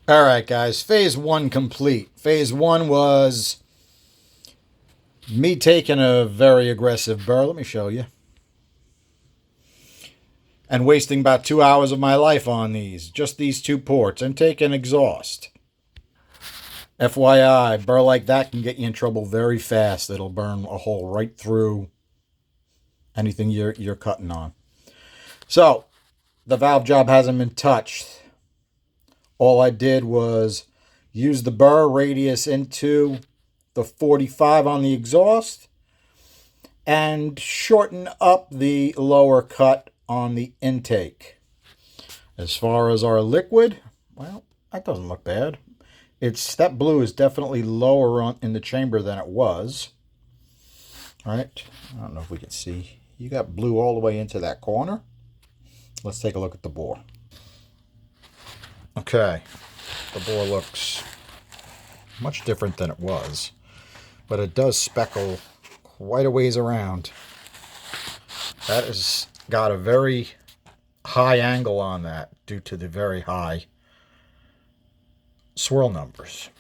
All right, guys. Phase one complete. Phase one was me taking a very aggressive burr. Let me show you. And wasting about 2 hours of my life on these. Just these two ports. And taking exhaust. FYI, burr like that can get you in trouble very fast. It'll burn a hole right through anything you're cutting on. So, the valve job hasn't been touched. All I did was use the burr radius into the 45 on the exhaust and shorten up the lower cut on the intake. As far as our liquid, well, that doesn't look bad. That blue is definitely lower in the chamber than it was. All right, I don't know if we can see. You got blue all the way into that corner. Let's take a look at the bore. Okay, the bore looks much different than it was, but it does speckle quite a ways around. That has got a very high angle on that due to the very high swirl numbers.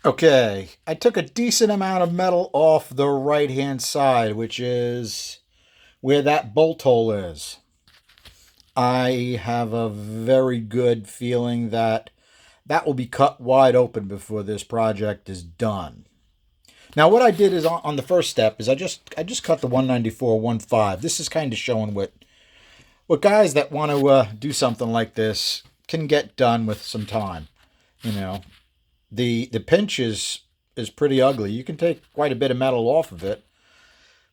Okay, I took a decent amount of metal off the right-hand side, which is where that bolt hole is. I have a very good feeling that that will be cut wide open before this project is done. Now, what I did is on the first step is I just cut the 194-15. This is kind of showing what guys that want to do something like this can get done with some time. You know, the pinch is pretty ugly. You can take quite a bit of metal off of it,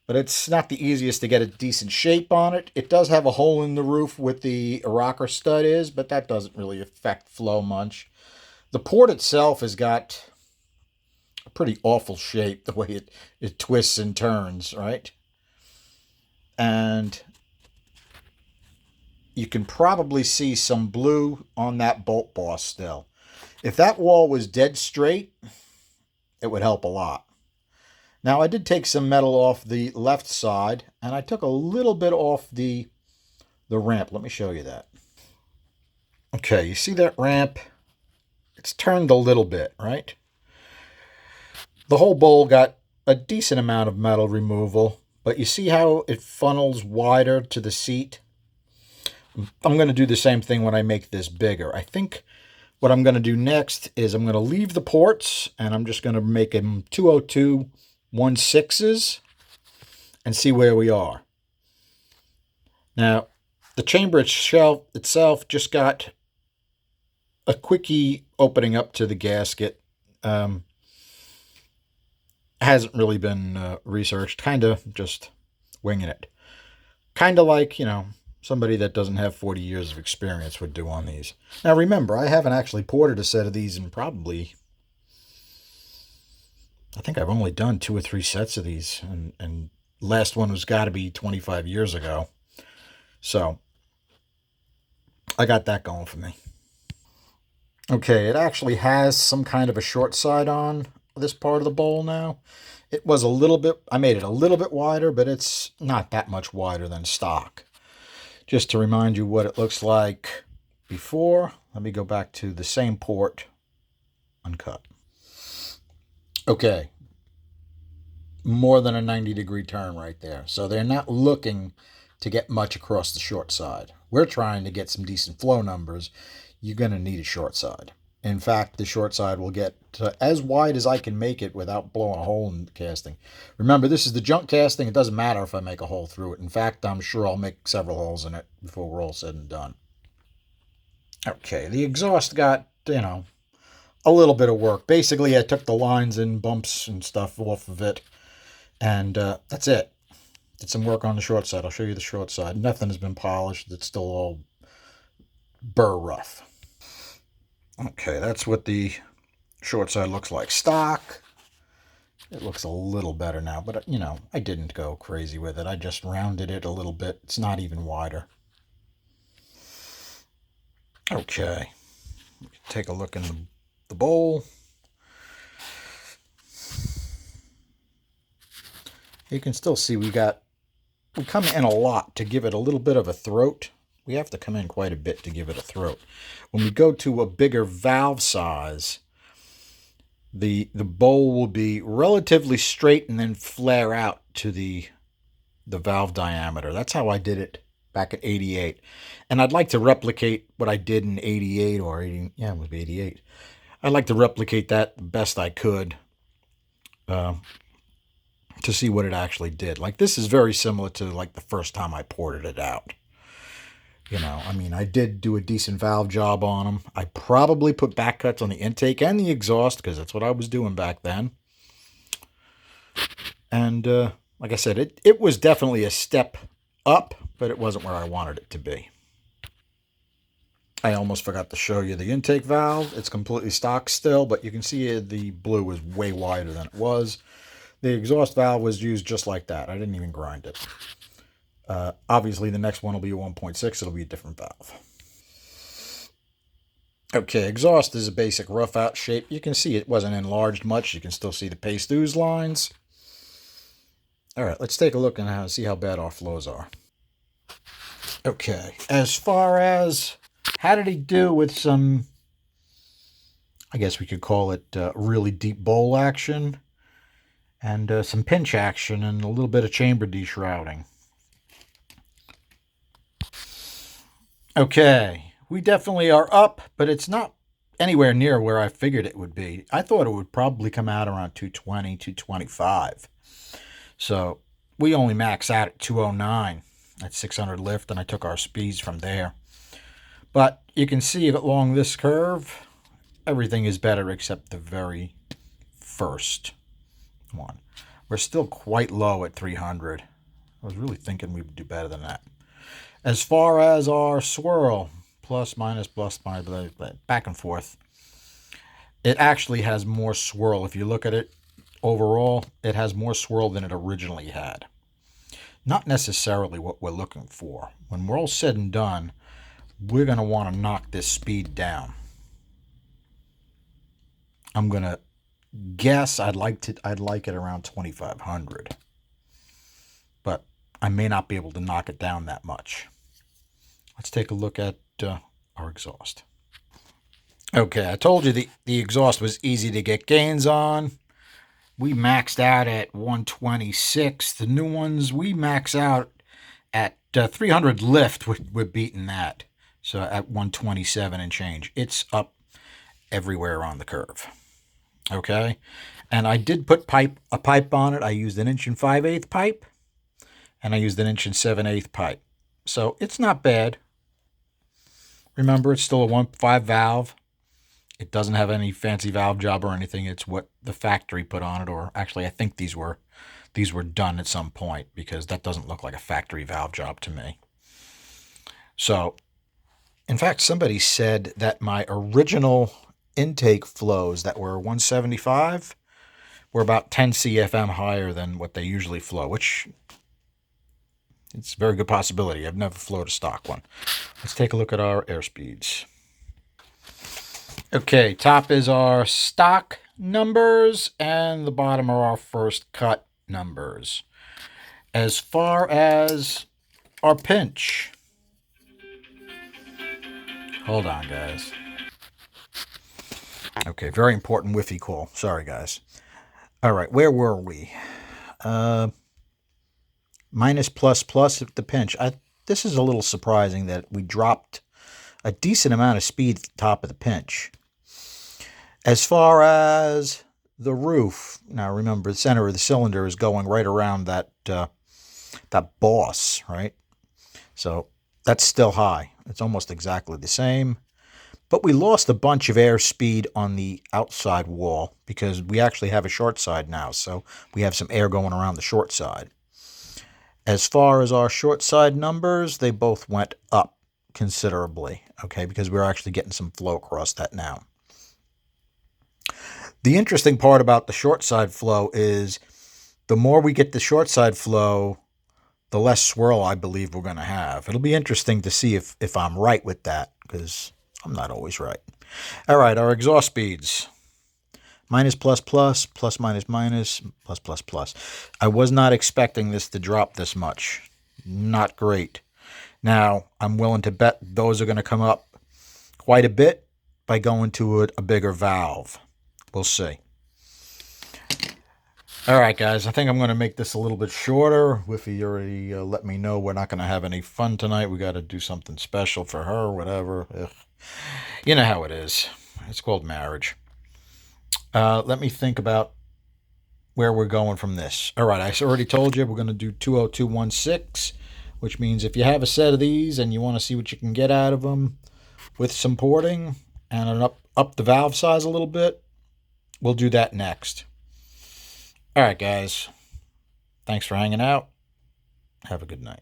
but it's not the easiest to get a decent shape on it. It does have a hole in the roof with the rocker stud is, but that doesn't really affect flow much. The port itself has got a pretty awful shape, the way it twists and turns, right? And you can probably see some blue on that bolt boss still. If that wall was dead straight, it would help a lot. Now, I did take some metal off the left side, and I took a little bit off the ramp. Let me show you that. Okay, you see that ramp? It's turned a little bit, right? The whole bowl got a decent amount of metal removal, but you see how it funnels wider to the seat? I'm going to do the same thing when I make this bigger. I think what I'm going to do next is I'm going to leave the ports, and I'm just going to make them 202-16s and see where we are. Now, the chamber itself just got a quickie opening up to the gasket. Hasn't really been researched, kind of just winging it. Kind of like, somebody that doesn't have 40 years of experience would do on these. Now remember, I haven't actually ported a set of these in probably, I think I've only done 2 or 3 sets of these, and last one was got to be 25 years ago. So I got that going for me. Okay, it actually has some kind of a short side on this part of the bowl now. It was a little bit, I made it a little bit wider, but it's not that much wider than stock. Just to remind you what it looks like before, let me go back to the same port, uncut. Okay, more than a 90-degree turn right there. So they're not looking to get much across the short side. We're trying to get some decent flow numbers. You're going to need a short side. In fact, the short side will get as wide as I can make it without blowing a hole in the casting. Remember, this is the junk casting. It doesn't matter if I make a hole through it. In fact, I'm sure I'll make several holes in it before we're all said and done. Okay, the exhaust got, a little bit of work. Basically, I took the lines and bumps and stuff off of it, and that's it. Did some work on the short side. I'll show you the short side. Nothing has been polished. It's still all burr rough. Okay, that's what the short side looks like. Stock, it looks a little better now, but I didn't go crazy with it. I just rounded it a little bit. It's not even wider. Okay, take a look in the bowl. You can still see we come in a lot to give it a little bit of a throat we have to come in quite a bit to give it a throat. When we go to a bigger valve size, the bowl will be relatively straight and then flare out to the valve diameter. That's how I did it back at 88. And I'd like to replicate what I did in 88 or 80, yeah, it was 88. I'd like to replicate that the best I could to see what it actually did. Like, this is very similar to like the first time I ported it out. You know, I mean, I did do a decent valve job on them. I probably put back cuts on the intake and the exhaust because that's what I was doing back then. And like I said, it was definitely a step up, but it wasn't where I wanted it to be. I almost forgot to show you the intake valve. It's completely stock still, but you can see the blue is way wider than it was. The exhaust valve was used just like that. I didn't even grind it. Obviously, the next one will be a 1.6. It'll be a different valve. Okay, exhaust is a basic rough out shape. You can see it wasn't enlarged much. You can still see the paste ooze lines. All right, let's take a look and see how bad our flows are. Okay, as far as how did he do with some, I guess we could call it really deep bowl action and some pinch action and a little bit of chamber deshrouding. Okay, we definitely are up, but it's not anywhere near where I figured it would be. I thought it would probably come out around 220, 225. So we only max out at 209 at 600 lift, and I took our speeds from there. But you can see along this curve, everything is better except the very first one. We're still quite low at 300. I was really thinking we would do better than that. As far as our swirl, plus, minus, back and forth, it actually has more swirl. If you look at it overall, it has more swirl than it originally had. Not necessarily what we're looking for. When we're all said and done, we're going to want to knock this speed down. I'm going to guess I'd like it around 2,500. But I may not be able to knock it down that much. Let's take a look at our exhaust. Okay, I told you the exhaust was easy to get gains on. We maxed out at 126. The new ones, we max out at 300 lift. We're beating that. So at 127 and change. It's up everywhere on the curve. Okay, and I did put a pipe on it. I used an 1 5/8 pipe, and I used an 1 7/8 pipe. So it's not bad. Remember, it's still a 1.5 valve. It doesn't have any fancy valve job or anything. It's what the factory put on it, or actually, I think these were done at some point because that doesn't look like a factory valve job to me. So, in fact, somebody said that my original intake flows that were 175 were about 10 CFM higher than what they usually flow, which it's a very good possibility. I've never flowed a stock one. Let's take a look at our airspeeds. Okay, top is our stock numbers, and the bottom are our first cut numbers. As far as our pinch, hold on, guys. Okay, very important whiffy call. Sorry, guys. All right, where were we? Minus plus at the pinch. This is a little surprising that we dropped a decent amount of speed at the top of the pinch. As far as the roof, now remember the center of the cylinder is going right around that boss, right? So that's still high. It's almost exactly the same. But we lost a bunch of airspeed on the outside wall because we actually have a short side now. So we have some air going around the short side. As far as our short side numbers, they both went up considerably, okay, because we're actually getting some flow across that now. The interesting part about the short side flow is the more we get the short side flow, the less swirl I believe we're going to have. It'll be interesting to see if I'm right with that, because I'm not always right. All right, our exhaust speeds. Minus, plus, minus, plus. I was not expecting this to drop this much. Not great. Now, I'm willing to bet those are going to come up quite a bit by going to a bigger valve. We'll see. All right, guys, I think I'm going to make this a little bit shorter. Whiffy already let me know we're not going to have any fun tonight. We got to do something special for her, whatever. Ugh. You know how it is. It's called marriage. Let me think about where we're going from this. All right, I already told you we're going to do 20216, which means if you have a set of these and you want to see what you can get out of them with some porting and up the valve size a little bit, we'll do that next. All right, guys. Thanks for hanging out. Have a good night.